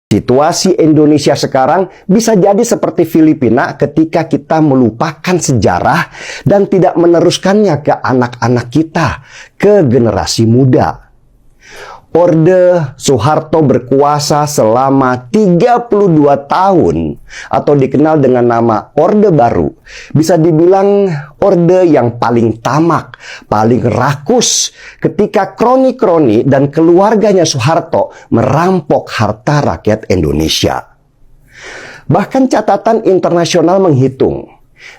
Situasi Indonesia sekarang bisa jadi seperti Filipina ketika kita melupakan sejarah dan tidak meneruskannya ke anak-anak kita, ke generasi muda. Orde Soeharto berkuasa selama 32 tahun atau dikenal dengan nama Orde Baru. Bisa dibilang orde yang paling tamak, paling rakus ketika kroni-kroni dan keluarganya Soeharto merampok harta rakyat Indonesia. Bahkan catatan internasional menghitung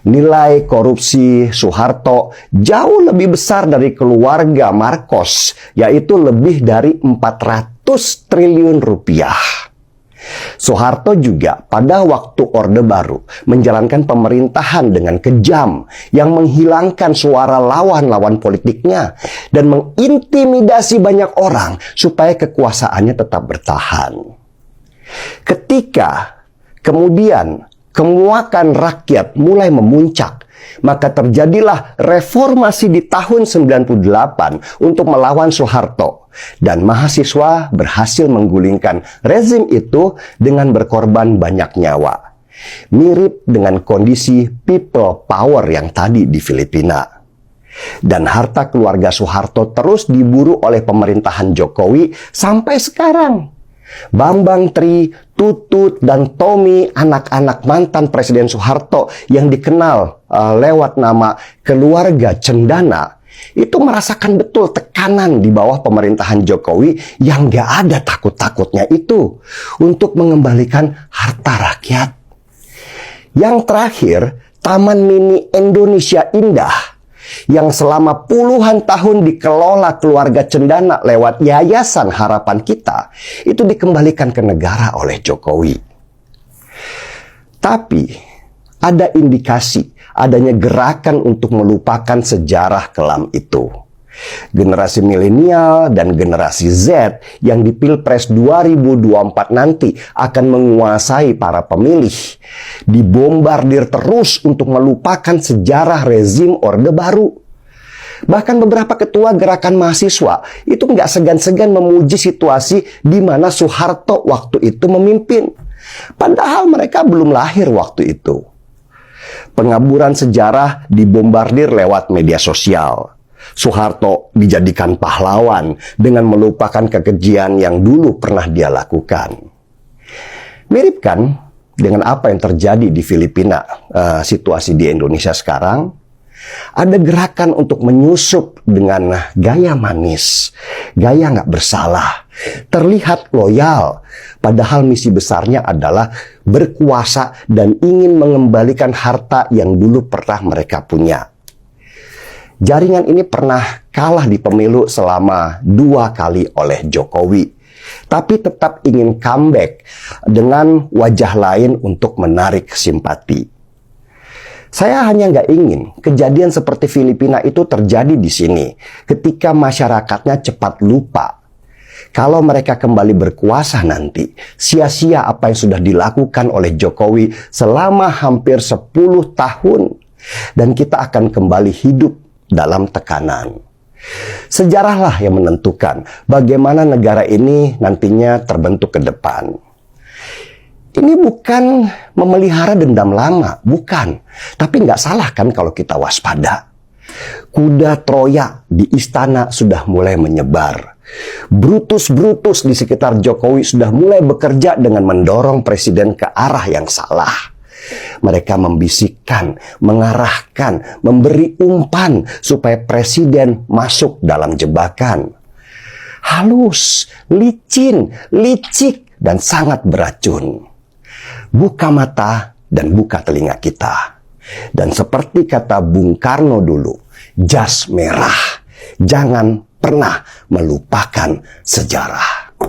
nilai korupsi Soeharto jauh lebih besar dari keluarga Marcos, yaitu lebih dari 400 triliun rupiah. Soeharto juga pada waktu Orde Baru menjalankan pemerintahan dengan kejam yang menghilangkan suara lawan-lawan politiknya dan mengintimidasi banyak orang supaya kekuasaannya tetap bertahan. Ketika kemudian kemuakan rakyat mulai memuncak, maka terjadilah reformasi di tahun 98 untuk melawan Soeharto. Dan mahasiswa berhasil menggulingkan rezim itu dengan berkorban banyak nyawa. Mirip dengan kondisi people power yang tadi di Filipina. Dan harta keluarga Soeharto terus diburu oleh pemerintahan Jokowi sampai sekarang. Bambang Tri, Tutut, dan Tommy, anak-anak mantan Presiden Soeharto yang dikenal lewat nama keluarga Cendana, itu merasakan betul tekanan di bawah pemerintahan Jokowi yang gak ada takut-takutnya itu untuk mengembalikan harta rakyat. Yang terakhir, Taman Mini Indonesia Indah yang selama puluhan tahun dikelola keluarga Cendana lewat Yayasan Harapan Kita, itu dikembalikan ke negara oleh Jokowi. Tapi ada indikasi adanya gerakan untuk melupakan sejarah kelam itu. Generasi milenial dan generasi Z yang di Pilpres 2024 nanti akan menguasai para pemilih, dibombardir terus untuk melupakan sejarah rezim Orde Baru. Bahkan beberapa ketua gerakan mahasiswa itu nggak segan-segan memuji situasi di mana Soeharto waktu itu memimpin. Padahal mereka belum lahir waktu itu. Pengaburan sejarah dibombardir lewat media sosial. Soeharto dijadikan pahlawan dengan melupakan kekejian yang dulu pernah dia lakukan. Mirip kan dengan apa yang terjadi di Filipina, situasi di Indonesia sekarang? Ada gerakan untuk menyusup dengan gaya manis, gaya nggak bersalah, terlihat loyal, padahal misi besarnya adalah berkuasa dan ingin mengembalikan harta yang dulu pernah mereka punya. Jaringan ini pernah kalah di pemilu selama 2 kali oleh Jokowi, tapi tetap ingin comeback dengan wajah lain untuk menarik simpati. Saya hanya nggak ingin kejadian seperti Filipina itu terjadi di sini, ketika masyarakatnya cepat lupa. Kalau mereka kembali berkuasa nanti, sia-sia apa yang sudah dilakukan oleh Jokowi selama hampir 10 tahun. Dan kita akan kembali hidup dalam tekanan. Sejarahlah yang menentukan bagaimana negara ini nantinya terbentuk ke depan. Ini bukan memelihara dendam lama, bukan. Tapi nggak salah kan kalau kita waspada. Kuda Troya di istana sudah mulai menyebar. Brutus-brutus di sekitar Jokowi sudah mulai bekerja dengan mendorong presiden ke arah yang salah. Mereka membisikkan, mengarahkan, memberi umpan supaya presiden masuk dalam jebakan. Halus, licin, licik, dan sangat beracun. Buka mata dan buka telinga kita. Dan seperti kata Bung Karno dulu, jas merah, jangan pernah melupakan sejarah.